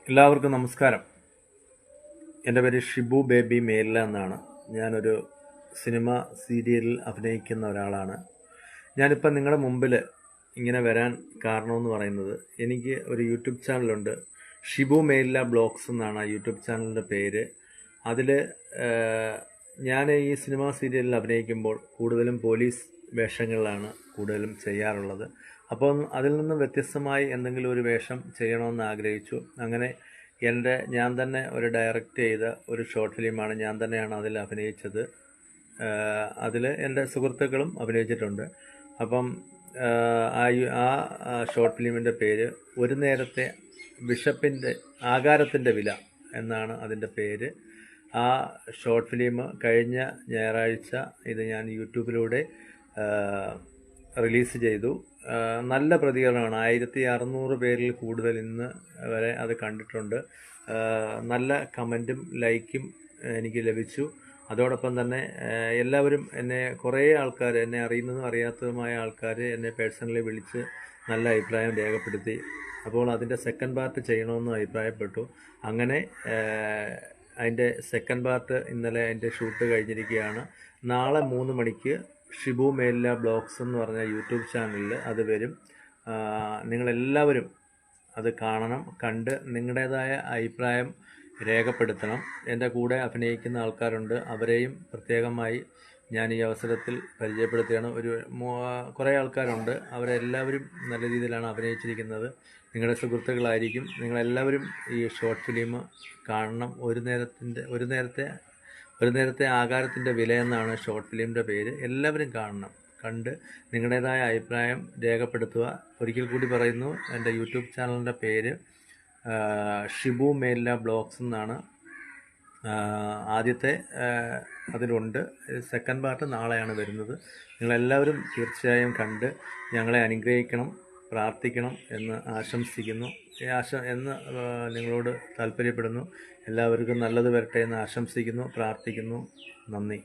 എല്ലാവർക്കും നമസ്കാരം. എൻ്റെ പേര് ഷിബു ബേബി മേലില എന്നാണ്. ഞാനൊരു സിനിമ സീരിയലിൽ അഭിനയിക്കുന്ന ഒരാളാണ്. ഞാനിപ്പം നിങ്ങളുടെ മുമ്പിൽ ഇങ്ങനെ വരാൻ കാരണമെന്ന് പറയുന്നത്, എനിക്ക് ഒരു യൂട്യൂബ് ചാനലുണ്ട്. ഷിബു മേലില ബ്ലോഗ്സ് എന്നാണ് ആ യൂട്യൂബ് ചാനലിൻ്റെ പേര്. അതിൽ ഞാൻ ഈ സിനിമ സീരിയലിൽ അഭിനയിക്കുമ്പോൾ കൂടുതലും പോലീസ് വേഷങ്ങളിലാണ് കൂടുതലും ചെയ്യാറുള്ളത്. അപ്പോൾ അതിൽ നിന്ന് വ്യത്യസ്തമായി എന്തെങ്കിലും ഒരു വേഷം ചെയ്യണമെന്ന് ആഗ്രഹിച്ചു. അങ്ങനെ ഞാൻ തന്നെ ഒരു ഡയറക്റ്റ് ചെയ്ത ഒരു ഷോർട്ട് ഫിലിമാണ്. ഞാൻ തന്നെയാണ് അതിൽ അഭിനയിച്ചത്. അതിൽ എൻ്റെ സുഹൃത്തുക്കളും അഭിനയിച്ചിട്ടുണ്ട്. അപ്പം ആ ഷോർട്ട് ഫിലിമിൻ്റെ പേര് ഒരു നേരത്തെ ആകാരത്തിൻ്റെ വില എന്നാണ് അതിൻ്റെ പേര്. ആ ഷോർട്ട് ഫിലിം കഴിഞ്ഞ ഞായറാഴ്ച ഇത് ഞാൻ യൂട്യൂബിലൂടെ റിലീസ് ചെയ്തു. നല്ല പ്രതികരണമാണ്. 1600 പേരിൽ കൂടുതൽ ഇന്ന് വരെ അത് കണ്ടിട്ടുണ്ട്. നല്ല കമൻറ്റും ലൈക്കും എനിക്ക് ലഭിച്ചു. അതോടൊപ്പം തന്നെ എല്ലാവരും കുറേ ആൾക്കാർ, എന്നെ അറിയുന്നതും അറിയാത്തതുമായ ആൾക്കാർ എന്നെ പേഴ്സണലി വിളിച്ച് നല്ല അഭിപ്രായം രേഖപ്പെടുത്തി. അപ്പോൾ അതിൻ്റെ സെക്കൻഡ് പാർട്ട് ചെയ്യണമെന്ന് അഭിപ്രായപ്പെട്ടു. അങ്ങനെ അതിൻ്റെ സെക്കൻഡ് പാർട്ട് ഇന്നലെ അതിൻ്റെ ഷൂട്ട് കഴിഞ്ഞിരിക്കുകയാണ്. നാളെ 3 മണിക്ക് ഷിബു മേലില ബ്ലോഗ്സ് എന്ന് പറഞ്ഞ യൂട്യൂബ് ചാനലിൽ അത് വരും. നിങ്ങളെല്ലാവരും അത് കാണണം. കണ്ട് നിങ്ങളുടേതായ അഭിപ്രായം രേഖപ്പെടുത്തണം. എൻ്റെ കൂടെ അഭിനയിക്കുന്ന ആൾക്കാരുണ്ട്, അവരെയും പ്രത്യേകമായി ഞാൻ ഈ അവസരത്തിൽ പരിചയപ്പെടുത്തുകയാണ്. കുറേ ആൾക്കാരുണ്ട്, അവരെല്ലാവരും നല്ല രീതിയിലാണ് അഭിനയിച്ചിരിക്കുന്നത്. നിങ്ങളുടെ സുഹൃത്തുക്കളായിരിക്കും. നിങ്ങളെല്ലാവരും ഈ ഷോർട്ട് ഫിലിം കാണണം. ഒരു നേരത്തെ ആകാരത്തിൻ്റെ വില എന്നാണ് ഷോർട്ട് ഫിലിമിൻ്റെ പേര്. എല്ലാവരും കാണണം. കണ്ട് നിങ്ങളുടേതായ അഭിപ്രായം രേഖപ്പെടുത്തുക. ഒരിക്കൽ കൂടി പറയുന്നു, എൻ്റെ യൂട്യൂബ് ചാനലിൻ്റെ പേര് ഷിബു മേലില ബ്ലോഗ്സ് എന്നാണ്. ആദ്യത്തെ അതിലുണ്ട്. സെക്കൻഡ് പാർട്ട് നാളെയാണ് വരുന്നത്. നിങ്ങളെല്ലാവരും തീർച്ചയായും കണ്ട് ഞങ്ങളെ അനുഗ്രഹിക്കണം, പ്രാർത്ഥിക്കണം എന്ന് ആശംസിക്കുന്നു. നിങ്ങളോട് താല്പര്യപ്പെടുന്നു. എല്ലാവർക്കും നല്ലത് വരട്ടെ എന്ന് ആശംസിക്കുന്നു, പ്രാർത്ഥിക്കുന്നു. നന്ദി.